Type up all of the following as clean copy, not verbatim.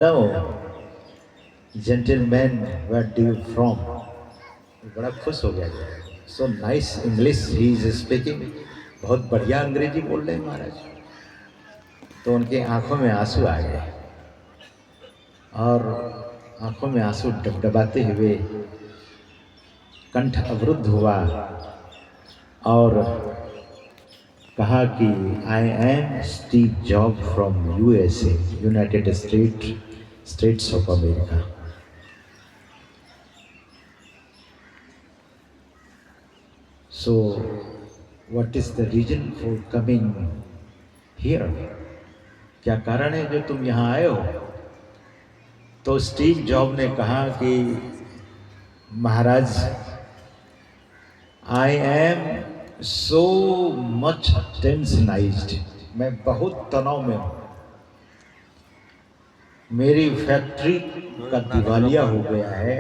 No, gentleman, where do you from? बड़ा खुश हो गया ये। So nice English he is speaking. बहुत बढ़िया अंग्रेजी बोल रहे हैं महाराज। तो उनके आंखों में आंसू आ गए और आंखों में आंसू डबडबाते हुए कंठ अवरुद्ध हुआ और कहा कि I am Steve job from USA, United states of America. So, what is the reason for coming here? क्या कारण है जो तुम यहाँ आए हो? तो स्टीव जॉब ने कहा कि महाराज, आई एम सो मच टेंशनाइज्ड, मैं बहुत तनाव में हूँ। मेरी फैक्ट्री का दिवालिया हो गया है,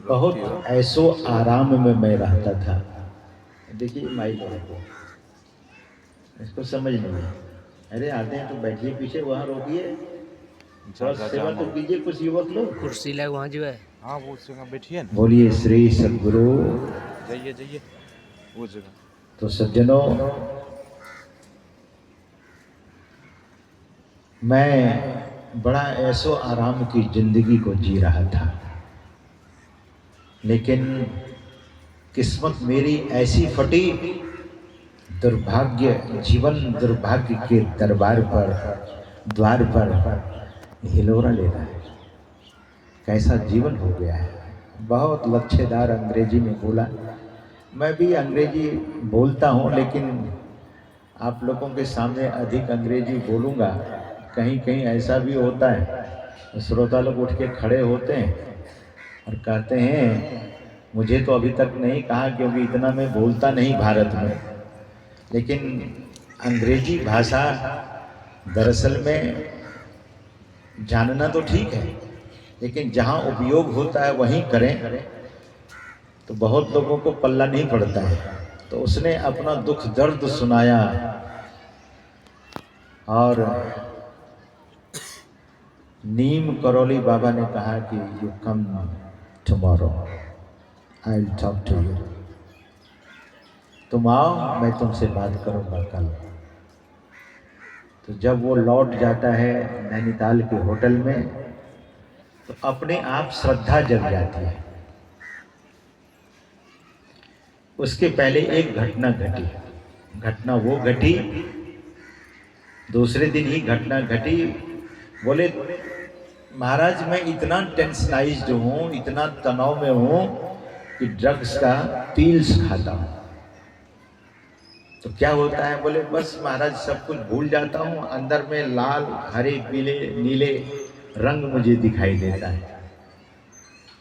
बहुत ऐसो आराम में मैं रहता था। देखिए माइक को इसको समझ नहीं है। अरे आते हैं तो बैठिए पीछे, वहाँ रोकिए, सेवा तो कीजिए। कुछ युवक लोग कुर्सी लग वहाँ जो है। हाँ वो जगह बैठिए ना। बोलिए श्री सद्गुरु। जाइए जाइए वो जगह। तो सज्जनों, मैं बड़ा ऐसो आराम की जिंदगी को जी रहा था, लेकिन किस्मत मेरी ऐसी फटी, दुर्भाग्य, जीवन दुर्भाग्य के द्वार पर हिलोरा ले रहा है। कैसा जीवन हो गया है। बहुत लच्छेदार अंग्रेजी में बोला। मैं भी अंग्रेजी बोलता हूँ, लेकिन आप लोगों के सामने अधिक अंग्रेजी बोलूँगा। कहीं कहीं ऐसा भी होता है, श्रोता लोग उठ के खड़े होते हैं और कहते हैं, मुझे तो अभी तक नहीं कहा क्योंकि इतना मैं बोलता नहीं भारत में, लेकिन अंग्रेजी भाषा दरअसल में जानना तो ठीक है, लेकिन जहाँ उपयोग होता है वहीं करें तो बहुत लोगों को पल्ला नहीं पड़ता है। तो उसने अपना दुख दर्द सुनाया और नीम करौली बाबा ने कहा कि you come tomorrow, I will talk to you. तुम आओ, मैं तुमसे बात करूंगा कल। तो जब वो लौट जाता है नैनीताल के होटल में, तो अपने आप श्रद्धा जग जाती है। उसके पहले एक घटना घटी। घटना वो घटी, दूसरे दिन ही घटना घटी। बोले महाराज, मैं इतना टेंशनाइज्ड हूँ, इतना तनाव में हूँ कि ड्रग्स का पिल्स खाता हूँ। तो क्या होता है? बोले बस महाराज सब कुछ भूल जाता हूँ, अंदर में लाल हरे पीले नीले रंग मुझे दिखाई देता है।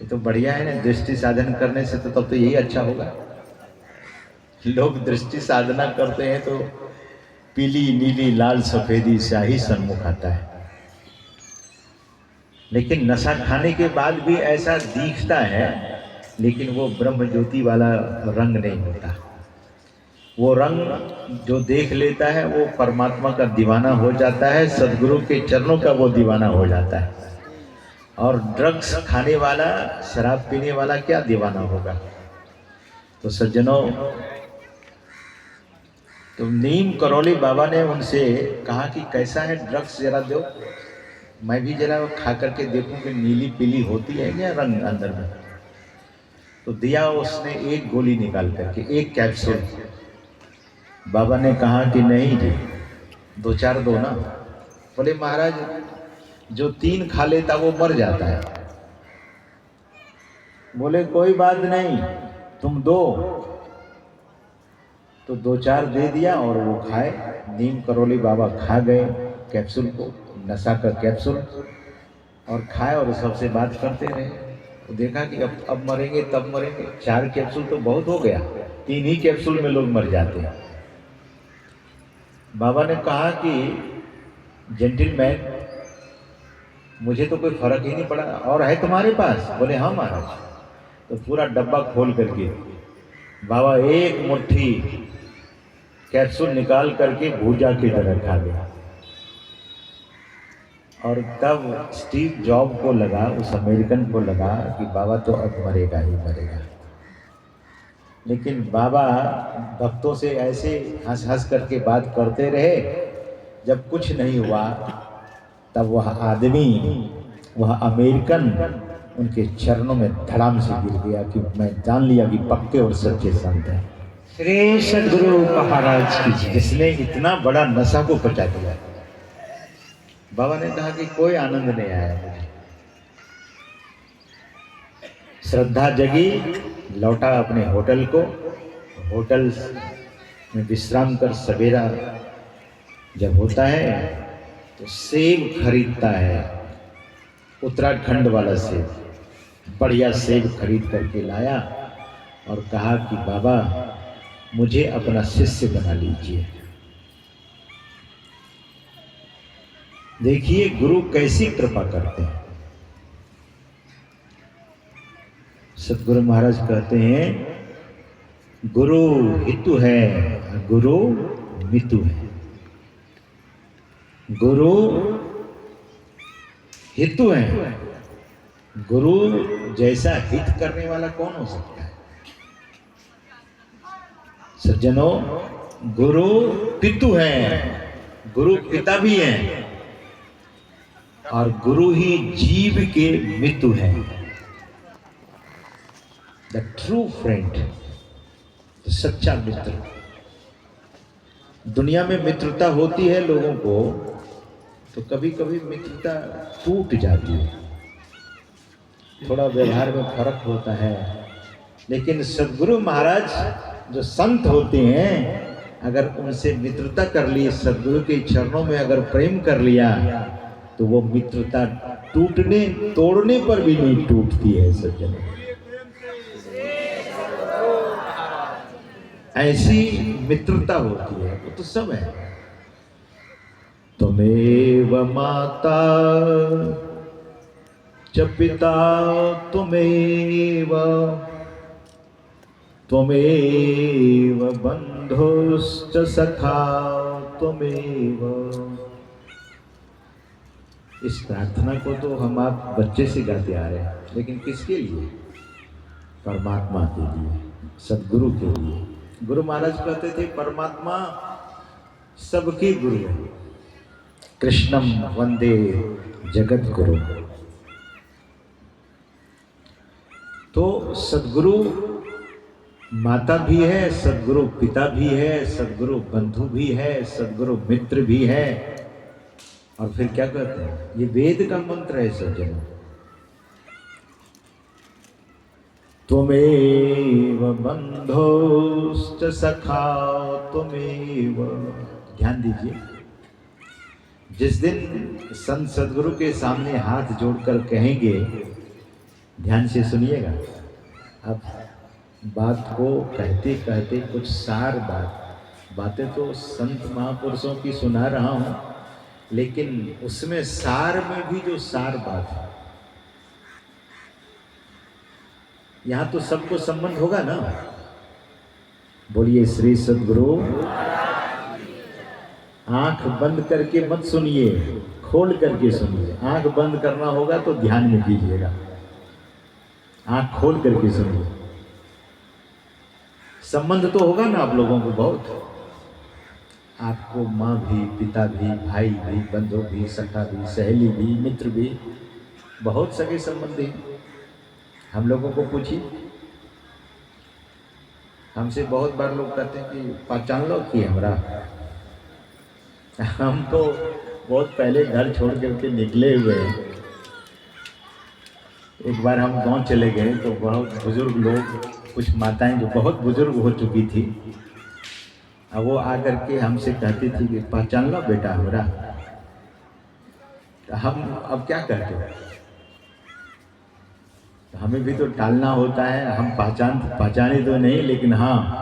ये तो बढ़िया है ना, दृष्टि साधन करने से तो तब तो यही अच्छा होगा। लोग दृष्टि साधना करते हैं तो पीली नीली लाल सफेदी स्याही सन्मुख आता है, लेकिन नशा खाने के बाद भी ऐसा दिखता है, लेकिन वो ब्रह्म ज्योति वाला रंग नहीं होता। वो रंग जो देख लेता है वो परमात्मा का दीवाना हो जाता है, सदगुरु के चरणों का वो दीवाना हो जाता है। और ड्रग्स खाने वाला, शराब पीने वाला क्या दीवाना होगा? तो सज्जनों, तो नीम करौली बाबा ने उनसे कहा कि कैसा है ड्रग्स, जरा दो, मैं भी जरा खा करके देखूं कि नीली पीली होती है क्या रंग अंदर में। तो दिया उसने एक गोली निकाल करके, एक कैप्सूल। बाबा ने कहा कि नहीं जी, दो चार दो ना। बोले महाराज, जो 3 खा लेता वो मर जाता है। बोले कोई बात नहीं, तुम दो। तो 2-4 दे दिया और वो खाए। नीम करौली बाबा खा गए कैप्सूल को, नशा का कैप्सूल, और खाए और सबसे बात करते रहे। तो देखा कि अब मरेंगे तब मरेंगे। 4 कैप्सूल तो बहुत हो गया, 3 ही कैप्सूल में लोग मर जाते हैं। बाबा ने कहा कि जेंटलमैन, मुझे तो कोई फर्क ही नहीं पड़ा, और है तुम्हारे पास? बोले हाँ महाराज। तो पूरा डब्बा खोल करके बाबा एक मुट्ठी कैप्सूल निकाल करके भूजा की तरह खा गया और तब स्टीव जॉब को लगा, उस अमेरिकन को लगा कि बाबा तो अब मरेगा ही मरेगा। लेकिन बाबा भक्तों से ऐसे हंस हंस करके बात करते रहे, जब कुछ नहीं हुआ तब वह आदमी, वह अमेरिकन उनके चरणों में धड़ाम से गिर गया कि मैं जान लिया कि पक्के और सच्चे संत हैं। श्री सद्गुरु महाराज की जय। जिसने इतना बड़ा नशा को पचा दिया। बाबा ने कहा कि कोई आनंद नहीं आया मुझे। श्रद्धा जगी, लौटा अपने होटल को। होटल में विश्राम कर सवेरा जब होता है तो सेब खरीदता है, उत्तराखंड वाला सेब, बढ़िया सेब खरीद करके लाया और कहा कि बाबा मुझे अपना शिष्य बना लीजिए। देखिए गुरु कैसी कृपा करते हैं। सतगुरु महाराज कहते हैं गुरु हितु है, गुरु मितु है। गुरु हितु है, गुरु जैसा हित करने वाला कौन हो सकता है। सज्जनों, गुरु पितु है, गुरु पिता भी है, और गुरु ही जीव के मितु है। द ट्रू फ्रेंड, सच्चा मित्र। दुनिया में मित्रता होती है लोगों को, तो कभी कभी मित्रता टूट जाती है, थोड़ा व्यवहार में फर्क होता है। लेकिन सद्गुरु महाराज जो संत होते हैं, अगर उनसे मित्रता कर ली, सद्गुरु के चरणों में अगर प्रेम कर लिया, तो वो मित्रता टूटने तोड़ने पर भी नहीं टूटती है। सज्जनों, ऐसी मित्रता होती है, वो तो सब है। तुमेव माता च पिता तुमेव, त्वमेव बंधुश्च सखा त्वमेव। इस प्रार्थना को तो हम आप बच्चे से गाते आ रहे हैं, लेकिन किसके लिए? परमात्मा के लिए, सद्गुरु के लिए। गुरु महाराज कहते थे परमात्मा सबके गुरु है। कृष्णम वंदे जगत गुरु। तो सद्गुरु माता भी है, सद्गुरु पिता भी है, सद्गुरु बंधु भी है, सद्गुरु मित्र भी है। और फिर क्या कहते हैं? ये वेद का मंत्र है सज्जनों। त्वमेव बंधुश्च सखा त्वमेव। ध्यान दीजिए, जिस दिन संत सद्गुरु के सामने हाथ जोड़कर कहेंगे, ध्यान से सुनिएगा। अब बात को कहते कहते कुछ सार बातें तो संत महापुरुषों की सुना रहा हूँ, लेकिन उसमें सार में भी जो सार बात है, यहाँ तो सबको संबंध होगा ना। बोलिए श्री सद्गुरु। आंख बंद करके मत सुनिए, खोल करके सुनिए। आंख बंद करना होगा तो ध्यान में कीजिएगा, आंख खोल करके सुनिए। संबंध तो होगा ना आप लोगों को बहुत। आपको माँ भी, पिता भी, भाई भी, बंधु भी, सखा भी, सहेली भी, मित्र भी, बहुत सगे संबंधी। हम लोगों को पूछिए, हमसे बहुत बार लोग कहते हैं कि पहचान लो कि हमरा। हम तो बहुत पहले घर छोड़ करके निकले हुए हैं। एक बार हम गांव चले गए तो बहुत बुजुर्ग लोग, कुछ माताएं जो बहुत बुजुर्ग हो चुकी थी, अब वो आकर के हमसे कहती थी कि पहचान लो बेटा हमरा। हम अब क्या करते हैं? हमें भी तो टालना होता है। हम पहचाने तो नहीं, लेकिन हाँ,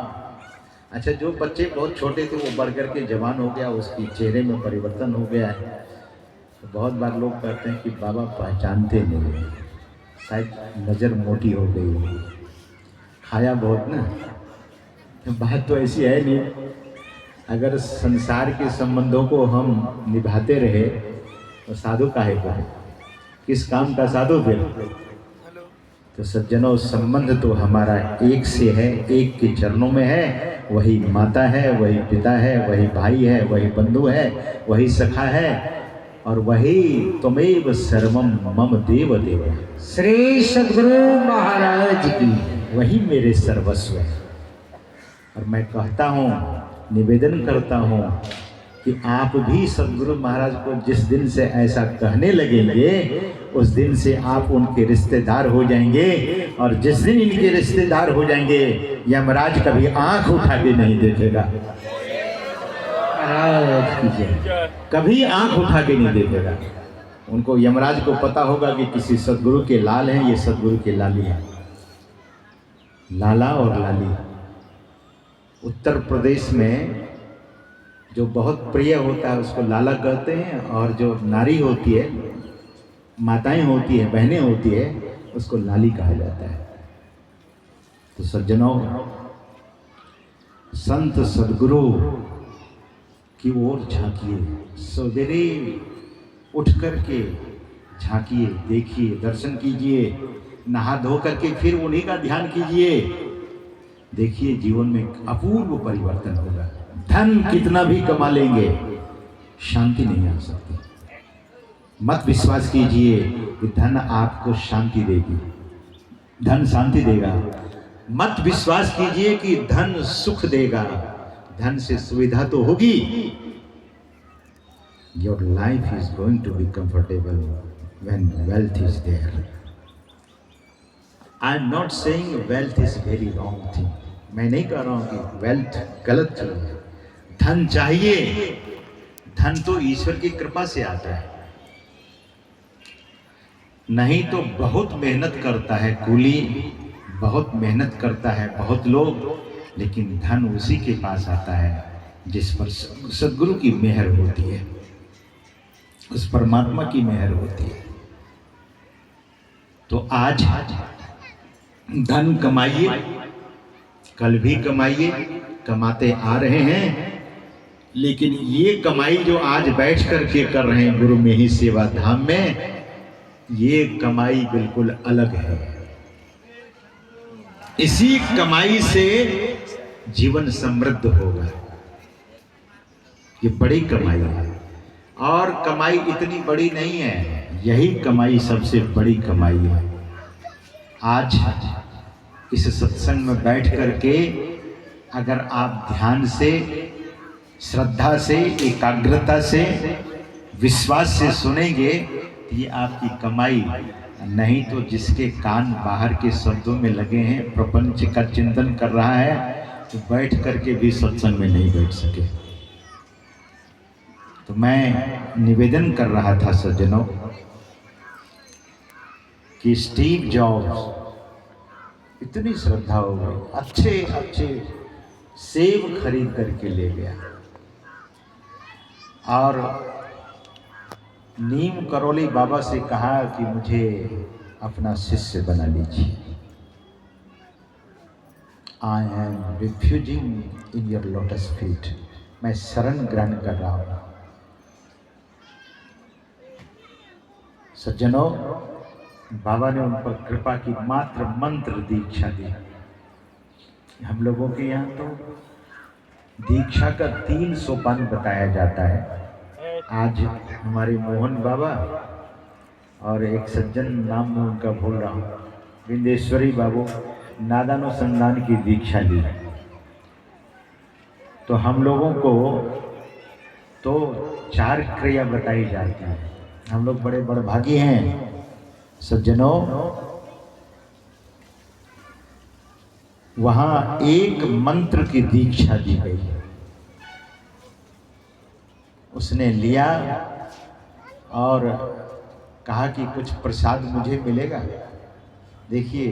अच्छा जो बच्चे बहुत छोटे थे वो बढ़ करके जवान हो गया, उसकी चेहरे में परिवर्तन हो गया है। तो बहुत बार लोग कहते हैं कि बाबा पहचानते नहीं, शायद नज़र मोटी हो गई होगी, खाया बहुत ना। बात तो ऐसी है नहीं। अगर संसार के संबंधों को हम निभाते रहे तो साधु काहे को है? किस काम का साधु फिर? तो सज्जनों, संबंध तो हमारा एक से है, एक के चरणों में है। वही माता है, वही पिता है, वही भाई है, वही बंधु है, वही सखा है, और वही त्वमेव सर्वम मम देव देव। श्री सद्गुरु महाराज की। वही मेरे सर्वस्व है। और मैं कहता हूँ, निवेदन करता हूँ कि आप भी सद्गुरु महाराज को जिस दिन से ऐसा कहने लगेंगे, उस दिन से आप उनके रिश्तेदार हो जाएंगे। और जिस दिन इनके रिश्तेदार हो जाएंगे, यमराज कभी आंख उठा के नहीं देखेगा। कभी आंख उठा के नहीं देखेगा। उनको, यमराज को पता होगा कि किसी सद्गुरु के लाल हैं, ये सद्गुरु के लाली हैं। लाला और लाली उत्तर प्रदेश में जो बहुत प्रिय होता है उसको लाला कहते हैं, और जो नारी होती है, माताएं होती है, बहनें होती है, उसको लाली कहा जाता है। तो सज्जनों, संत सद्गुरु की ओर झांकिए, सवेरे उठ करके झांकिए, देखिए, दर्शन कीजिए, नहा धो करके फिर उन्हीं का ध्यान कीजिए। देखिए, जीवन में अपूर्व परिवर्तन होगा। धन कितना भी कमा लेंगे, शांति नहीं आ सकती। मत विश्वास कीजिए कि धन आपको शांति देगी, धन शांति देगा। मत विश्वास कीजिए कि धन सुख देगा, धन से सुविधा तो होगी। Your life is going to be comfortable when wealth is there. I am not saying wealth is very wrong thing. मैं नहीं कह रहा हूं कि वेल्थ गलत चीज है। धन चाहिए, धन तो ईश्वर की कृपा से आता है। नहीं तो बहुत मेहनत करता है कूली, बहुत मेहनत करता है बहुत लोग, लेकिन धन उसी के पास आता है जिस पर सद्गुरु की मेहर होती है, उस परमात्मा की मेहर होती है। तो आज धन कमाइए, कल भी कमाइए, कमाते आ रहे हैं, लेकिन ये कमाई जो आज बैठ करके कर रहे हैं गुरु में ही सेवा धाम में, ये कमाई बिल्कुल अलग है। इसी कमाई से जीवन समृद्ध होगा। ये बड़ी कमाई है, और कमाई इतनी बड़ी नहीं है, यही कमाई सबसे बड़ी कमाई है। आज इस सत्संग में बैठ करके अगर आप ध्यान से, श्रद्धा से, एकाग्रता से, विश्वास से सुनेंगे, तो ये आपकी कमाई। नहीं तो जिसके कान बाहर के शब्दों में लगे हैं, प्रपंच का चिंतन कर रहा है, तो बैठ करके भी सत्संग में नहीं बैठ सके। तो मैं निवेदन कर रहा था सज्जनों कि स्टीव जॉब्स, इतनी श्रद्धा हो गई, अच्छे अच्छे सेब खरीद करके ले गया, और नीम करोली बाबा से कहा कि मुझे अपना शिष्य बना लीजिए। I am refusing in your lotus feet. मैं शरण ग्रहण कर रहा हूँ। सज्जनों, बाबा ने उन पर कृपा की, मात्र मंत्र दीक्षा दी। हम लोगों के यहाँ तो दीक्षा का 3 सोपान बताया जाता है। आज हमारे मोहन बाबा और एक सज्जन, नाम में उनका भूल रहा हूँ, विंदेश्वरी बाबू, नादानुसंधान की दीक्षा ली। तो हम लोगों को तो 4 क्रिया बताई जाती है। हम लोग बड़े बड़भागी हैं सज्जनों। वहाँ एक मंत्र की दीक्षा दी गई, उसने लिया और कहा कि कुछ प्रसाद मुझे मिलेगा। देखिए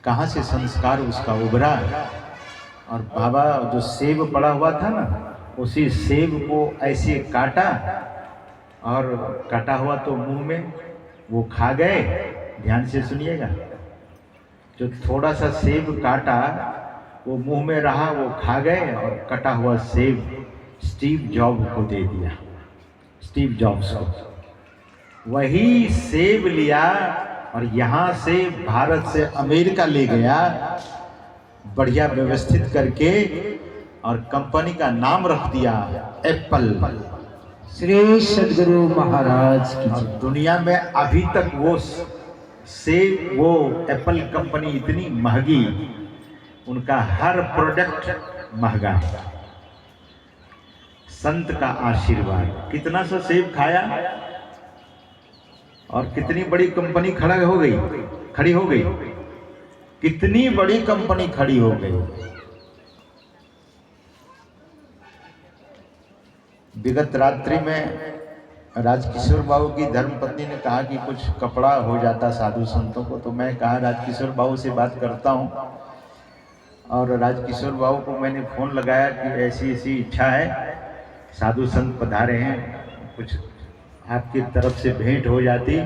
कहाँ से संस्कार उसका उभरा। और बाबा जो सेब पड़ा हुआ था ना, उसी सेब को ऐसे काटा, और काटा हुआ तो मुंह में वो खा गए। ध्यान से सुनिएगा, जो थोड़ा सा सेब काटा वो मुंह में रहा, वो खा गए, और कटा हुआ सेब स्टीव जॉब को दे दिया। स्टीव जॉब्स को। वही सेब लिया और यहाँ से भारत से अमेरिका ले गया, बढ़िया व्यवस्थित करके, और कंपनी का नाम रख दिया एप्पल। श्री सदगुरु महाराज की और जय। दुनिया में अभी तक वो एप्पल कंपनी इतनी महंगी, उनका हर प्रोडक्ट महंगा है। संत का आशीर्वाद, कितना सा सेब खाया और कितनी बड़ी कंपनी खड़ी हो गई, कितनी बड़ी कंपनी खड़ी हो गई। विगत रात्रि में राजकिशोर बाबू की धर्मपत्नी ने कहा कि कुछ कपड़ा हो जाता साधु संतों को, तो मैं कहा राजकिशोर बाबू से बात करता हूँ। और राजकिशोर बाबू को मैंने फ़ोन लगाया कि ऐसी ऐसी इच्छा है, साधु संत पधारे हैं, कुछ आपकी तरफ से भेंट हो जाती।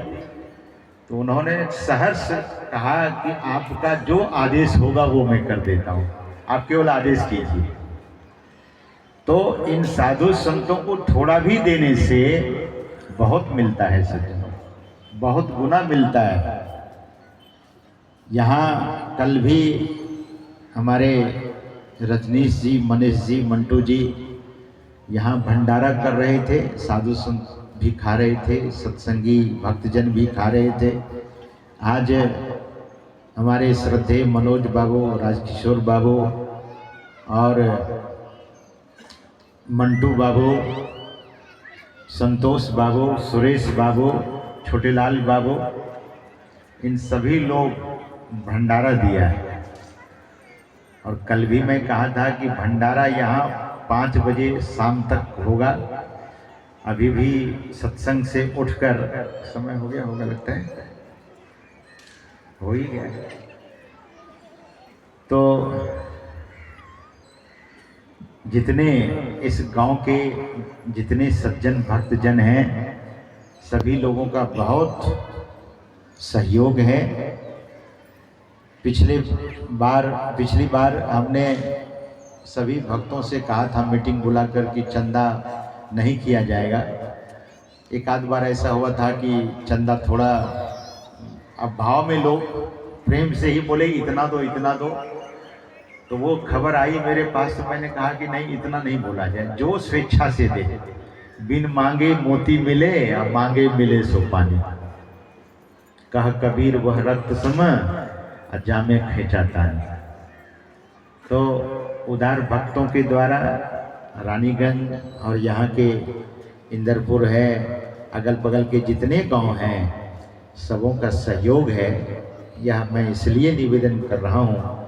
तो उन्होंने सहर्ष कहा कि आपका जो आदेश होगा वो मैं कर देता हूँ, आप केवल आदेश कीजिए। तो इन साधु संतों को थोड़ा भी देने से बहुत मिलता है सज्जनों, बहुत गुना मिलता है। यहाँ कल भी हमारे रजनीश जी, मनीष जी, मंटू जी यहाँ भंडारा कर रहे थे, साधु संत भी खा रहे थे, सत्संगी भक्तजन भी खा रहे थे। आज हमारे श्रद्धेय मनोज बाबू, राजकिशोर बाबू और मंटू बाबू, संतोष बाबू, सुरेश बाबू, छोटेलाल बाबू, इन सभी लोग भंडारा दिया है। और कल भी मैं कहा था कि भंडारा यहाँ 5 बजे शाम तक होगा। अभी भी सत्संग से उठकर समय हो गया होगा, लगता है हो ही गया। तो जितने इस गांव के जितने सज्जन भक्तजन हैं, सभी लोगों का बहुत सहयोग है। पिछली बार हमने सभी भक्तों से कहा था मीटिंग बुलाकर कि चंदा नहीं किया जाएगा। एक आध बार ऐसा हुआ था कि चंदा थोड़ा, अब भाव में लोग प्रेम से ही बोले इतना दो इतना दो, तो वो खबर आई मेरे पास, तो मैंने कहा कि नहीं इतना नहीं बोला जाए, जो स्वेच्छा से दे। बिन मांगे मोती मिले और मांगे मिले सो पानी, कह कबीर वह रक्त सम जामे खींचा तानी। तो उदार भक्तों के द्वारा रानीगंज और यहाँ के इंदरपुर है, अगल बगल के जितने गांव हैं, सबों का सहयोग है। यह मैं इसलिए निवेदन कर रहा हूँ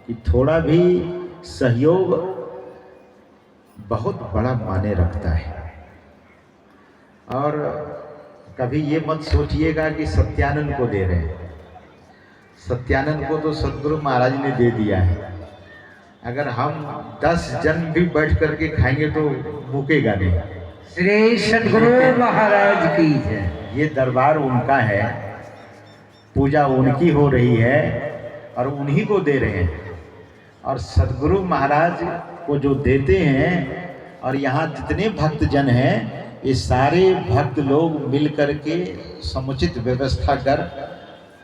कि थोड़ा भी सहयोग बहुत बड़ा माने रखता है। और कभी ये मत सोचिएगा कि सत्यानंद को दे रहे हैं। सत्यानंद को तो सदगुरु महाराज ने दे दिया है। अगर हम 10 जन भी बैठ करके खाएंगे तो मुकेगा नहीं। श्री सदगुरु महाराज की जय। ये दरबार उनका है, पूजा उनकी हो रही है और उन्हीं को दे रहे हैं। और सदगुरु महाराज को जो देते हैं, और यहाँ जितने भक्तजन हैं, ये सारे भक्त लोग मिल करके समुचित व्यवस्था कर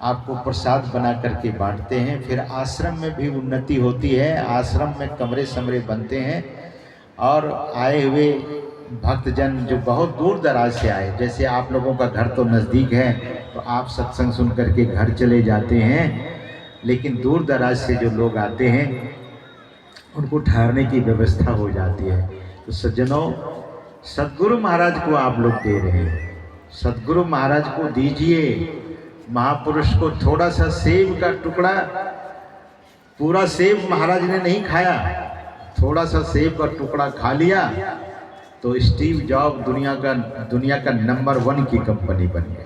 आपको प्रसाद बना करके बांटते हैं। फिर आश्रम में भी उन्नति होती है, आश्रम में कमरे समरे बनते हैं। और आए हुए भक्तजन जो बहुत दूर दराज से आए, जैसे आप लोगों का घर तो नज़दीक है तो आप सत्संग सुन करके घर चले जाते हैं, लेकिन दूर दराज से जो लोग आते हैं उनको ठहरने की व्यवस्था हो जाती है। तो सज्जनों, सदगुरु महाराज को आप लोग दे रहे हैं, सदगुरु महाराज को दीजिए। महापुरुष को थोड़ा सा सेब का टुकड़ा, पूरा सेब महाराज ने नहीं खाया, थोड़ा सा सेब का टुकड़ा खा लिया तो स्टीव जॉब दुनिया का नंबर 1 की कंपनी बन गई।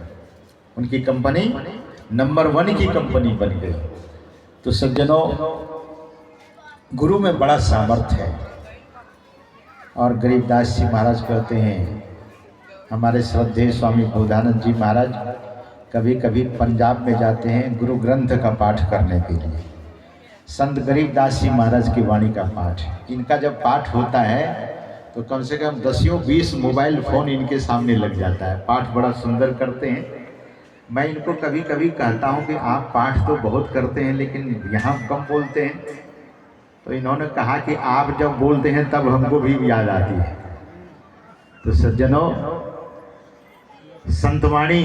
उनकी कंपनी नंबर 1 की कंपनी बन गई। तो सज्जनों, गुरु में बड़ा सामर्थ्य है। और गरीबदास जी महाराज कहते हैं, हमारे श्रद्धेय स्वामी बोधानंद जी महाराज कभी कभी पंजाब में जाते हैं गुरु ग्रंथ का पाठ करने के लिए। संत गरीबदास जी महाराज की वाणी का पाठ, इनका जब पाठ होता है तो कम से कम 10-20 मोबाइल फ़ोन इनके सामने लग जाता है। पाठ बड़ा सुंदर करते हैं। मैं इनको कभी कभी कहता हूँ कि आप पाठ तो बहुत करते हैं लेकिन यहाँ कम बोलते हैं। तो इन्होंने कहा कि आप जब बोलते हैं तब हमको भी याद आती है। तो सज्जनों, संतवाणी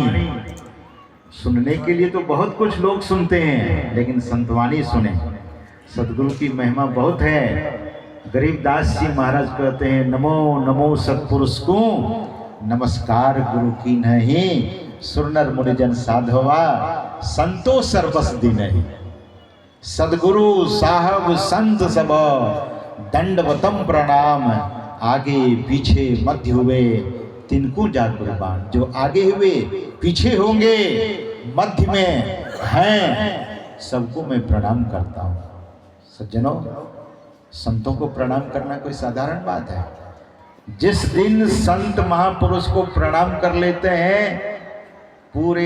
सुनने के लिए तो बहुत कुछ लोग सुनते हैं, लेकिन संतवाणी सुने। सदगुरु की महिमा बहुत है। गरीबदास जी महाराज कहते हैं, नमो नमो सत्पुरुष को, नमस्कार गुरु की नहीं, सुरनर मुनिजन साधवा, संतो सर्वस दीनहि। सदगुरु साहब संत सब दंडवतम प्रणाम, आगे पीछे मध्य हुए तिनको जा कुर्बान। जो आगे हुए, पीछे होंगे, मध्य में हैं, सबको मैं प्रणाम करता हूँ। सज्जनों, संतों को प्रणाम करना कोई साधारण बात है। जिस दिन संत महापुरुष को प्रणाम कर लेते हैं, पूरे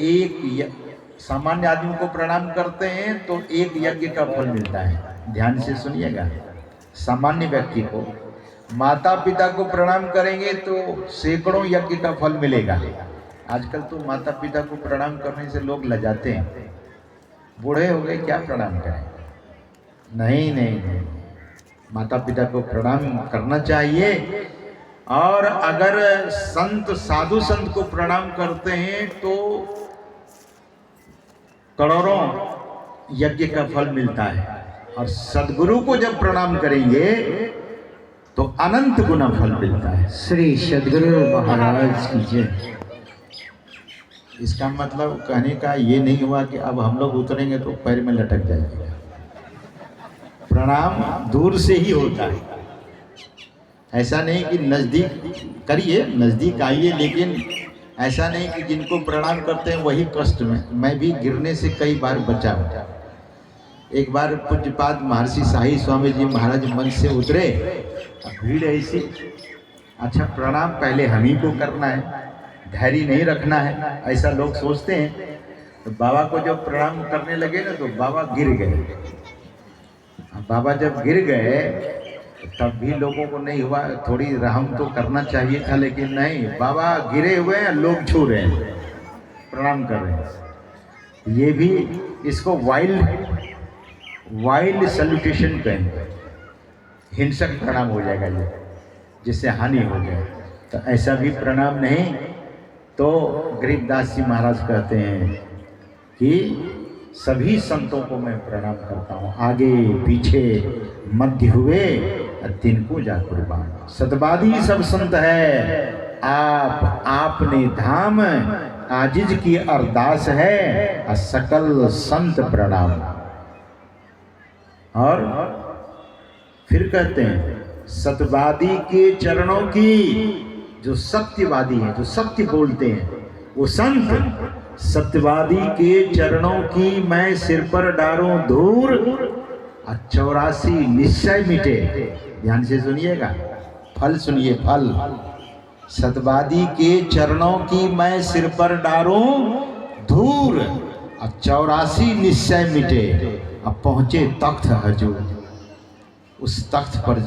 एक सामान्य आदमी को प्रणाम करते हैं तो एक यज्ञ का फल मिलता है। ध्यान से सुनिएगा। सामान्य व्यक्ति को, माता पिता को प्रणाम करेंगे तो सैकड़ों यज्ञ का फल मिलेगा। आजकल तो माता पिता को प्रणाम करने से लोग लजाते हैं। बूढ़े हो गए, क्या प्रणाम करें? नहीं नहीं नहीं, माता पिता को प्रणाम करना चाहिए। और अगर संत साधु संत को प्रणाम करते हैं तो करोड़ों यज्ञ का फल मिलता है। और सदगुरु को जब प्रणाम करेंगे तो अनंत गुना फल मिलता है। श्री सदगुरु महाराज की जय। इसका मतलब कहने का ये नहीं हुआ कि अब हम लोग उतरेंगे तो पैर में लटक जाएगा। प्रणाम दूर से ही होता है। ऐसा नहीं कि नज़दीक करिए, नज़दीक आइए, लेकिन ऐसा नहीं कि जिनको प्रणाम करते हैं वही कष्ट में। मैं भी गिरने से कई बार बचा हूँ। एक बार पूज्यपाद महर्षि शाही स्वामी जी महाराज मंच से उतरे, भीड़ ऐसी, अच्छा प्रणाम पहले हम ही को करना है, धैर्य नहीं रखना है, ऐसा लोग सोचते हैं। तो बाबा को जब प्रणाम करने लगे ना तो बाबा गिर गए। बाबा जब गिर गए तब भी लोगों को नहीं हुआ, थोड़ी रहम तो करना चाहिए था, लेकिन नहीं, बाबा गिरे हुए हैं, लोग छू रहे हैं, प्रणाम कर रहे हैं। ये भी इसको वाइल्ड सैल्यूटेशन कहेंगे, हिंसक प्रणाम हो जाएगा ये, जिससे हानि हो जाए। तो ऐसा भी प्रणाम नहीं। तो गरीबदास जी महाराज कहते हैं कि सभी संतों को मैं प्रणाम करता हूँ, आगे पीछे मध्य हुए तिनको जा कुर्बान। सतवादी सब संत है, आपने धाम, आजिज की अरदास है, सकल संत प्रणाम। और फिर कहते हैं, सतवादी के चरणों की, जो सत्यवादी हैं, जो सत्य बोलते हैं, वो संत, सत्यवादी के चरणों की मैं सिर पर डारूं धूर, 84 निश्चय मिटे। ध्यान से सुनिएगा, फल सुनिए, फल। सतवादी के चरणों की मैं सिर पर डारूं धूर, 84 निश्चय मिटे। अब पहुंचे तख्त हजूर, उस तख्त पर,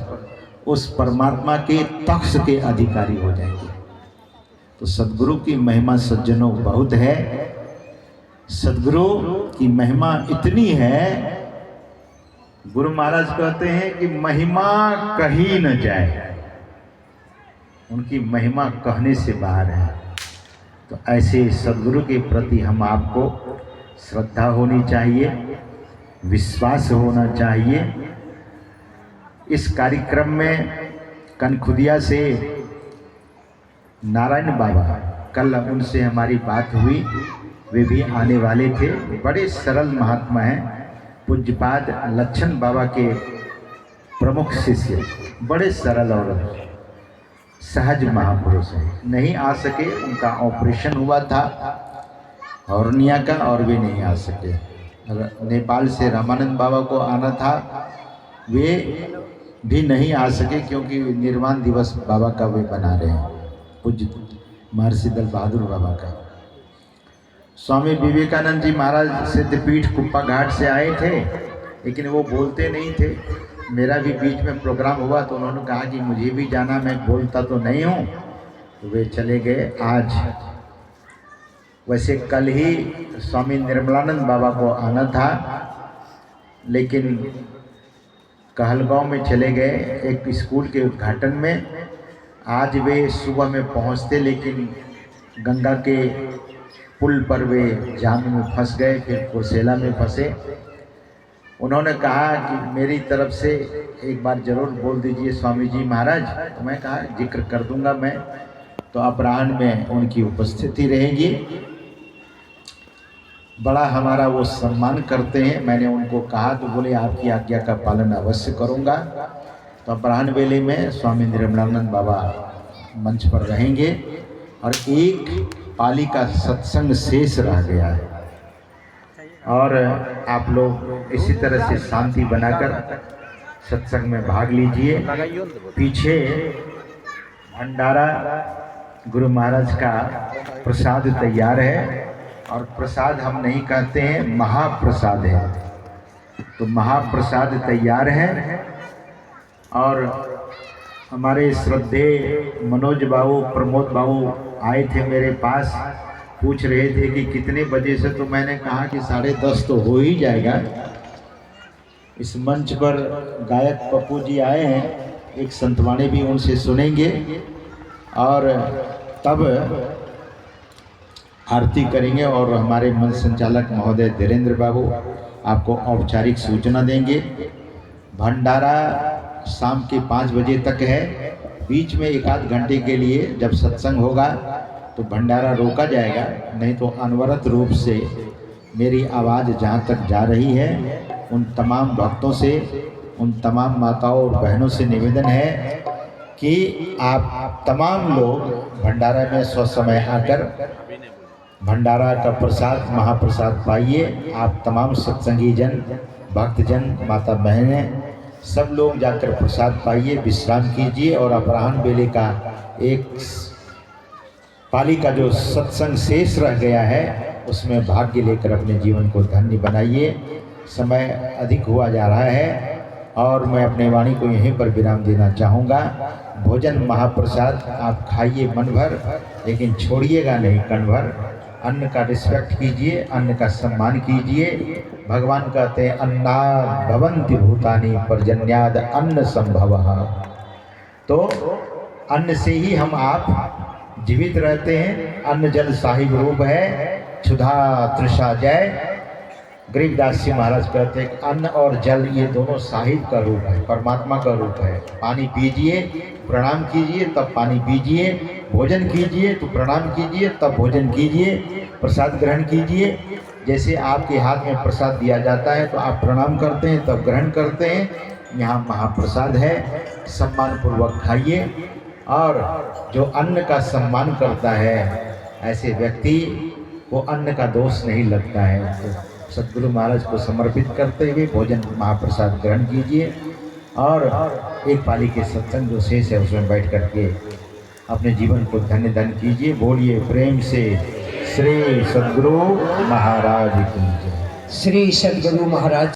उस परमात्मा के तख्त के अधिकारी हो जाएंगे। तो सदगुरु की महिमा सज्जनों बहुत है। सदगुरु की महिमा इतनी है, गुरु महाराज कहते हैं कि महिमा कही न जाए, उनकी महिमा कहने से बाहर है। तो ऐसे सदगुरु के प्रति हम आपको श्रद्धा होनी चाहिए, विश्वास होना चाहिए। इस कार्यक्रम में कनखुदिया से नारायण बाबा, कल उनसे हमारी बात हुई, वे भी आने वाले थे। बड़े सरल महात्मा हैं, पूज्यपाद लच्छन बाबा के प्रमुख शिष्य, बड़े सरल और सहज महापुरुष हैं। नहीं आ सके, उनका ऑपरेशन हुआ था हॉर्निया का, और वे नहीं आ सके। नेपाल से रामानंद बाबा को आना था, वे भी नहीं आ सके क्योंकि निर्वाण दिवस बाबा का वे बना रहे हैं, पूज्य महर्षि दल बहादुर बाबा का। स्वामी विवेकानंद जी महाराज सिद्धपीठ कुप्पा घाट से आए थे, लेकिन वो बोलते नहीं थे। मेरा भी बीच में प्रोग्राम हुआ तो उन्होंने कहा कि मुझे भी जाना, मैं बोलता तो नहीं हूँ, तो वे चले गए आज। वैसे कल ही स्वामी निर्मलानंद बाबा को आना था, लेकिन कहलगांव में चले गए एक स्कूल के उद्घाटन में। आज वे सुबह में पहुंचते, लेकिन गंगा के पुल पर वे जाम में फंस गए, फिर कुर्सेला में फंसे। उन्होंने कहा कि मेरी तरफ से एक बार ज़रूर बोल दीजिए स्वामी जी महाराज। तो मैं कहा जिक्र कर दूंगा मैं। तो अपराह्न में उनकी उपस्थिति रहेगी। बड़ा हमारा वो सम्मान करते हैं। मैंने उनको कहा तो बोले आपकी आज्ञा का पालन अवश्य करूंगा। तो अपराह्न वेले में स्वामी निर्मलानंद बाबा मंच पर रहेंगे और एक पाली का सत्संग शेष रह गया है, और आप लोग इसी तरह से शांति बनाकर सत्संग में भाग लीजिए। पीछे भंडारा गुरु महाराज का प्रसाद तैयार है, और प्रसाद हम नहीं कहते हैं, महाप्रसाद है। तो महाप्रसाद तैयार है। और हमारे श्रद्धेय मनोज बाबू, प्रमोद बाबू आए थे मेरे पास, पूछ रहे थे कि कितने बजे से। तो मैंने कहा कि 10:30 तो हो ही जाएगा। इस मंच पर गायक पप्पू जी आए हैं, एक संतवाणी भी उनसे सुनेंगे और तब आरती करेंगे। और हमारे मंच संचालक महोदय धीरेन्द्र बाबू आपको औपचारिक सूचना देंगे। भंडारा शाम के 5 बजे तक है। बीच में 1-8 घंटे के लिए जब सत्संग होगा तो भंडारा रोका जाएगा, नहीं तो अनवरत रूप से मेरी आवाज़ जहाँ तक जा रही है, उन तमाम भक्तों से, उन तमाम माताओं और बहनों से निवेदन है कि आप तमाम लोग भंडारा में स्वसमय आकर भंडारा का प्रसाद, महाप्रसाद पाइए। आप तमाम सत्संगी जन, भक्तजन, माता बहनें सब लोग जाकर प्रसाद पाइए, विश्राम कीजिए। और अपराह्न वेले का एक पाली का जो सत्संग शेष रह गया है उसमें भाग्य लेकर अपने जीवन को धन्य बनाइए। समय अधिक हुआ जा रहा है और मैं अपने वाणी को यहीं पर विराम देना चाहूँगा। भोजन महाप्रसाद आप खाइए मन भर, लेकिन छोड़िएगा नहीं कण भर। अन्न का रिस्पेक्ट कीजिए, अन्न का सम्मान कीजिए। भगवान कहते हैं अन्नाद भवन्ति भूतानि पर्जन्याद अन्न संभवः। तो अन्न से ही हम आप जीवित रहते हैं। अन्न जल साहिब रूप है, क्षुधा तृषा जय। गरीबदास जी महाराज कहते हैं अन्न और जल ये दोनों साहिब का रूप है, परमात्मा का रूप है। पानी पीजिए, प्रणाम कीजिए, तब पानी पीजिए। भोजन कीजिए तो प्रणाम कीजिए, तब भोजन कीजिए। प्रसाद ग्रहण कीजिए। जैसे आपके हाथ में प्रसाद दिया जाता है तो आप प्रणाम करते हैं, तब ग्रहण करते हैं। यहाँ महाप्रसाद है, सम्मानपूर्वक खाइए। और जो अन्न का सम्मान करता है, ऐसे व्यक्ति को अन्न का दोष नहीं लगता है। तो सद्गुरु महाराज को समर्पित करते हुए भोजन महाप्रसाद ग्रहण कीजिए और एक पाली के सत्संग जो शेष है उसमें बैठ करके अपने जीवन को धन्य धन्य कीजिए। बोलिए प्रेम से श्री सद्गुरु महाराज की जय। श्री सद्गुरु महाराज।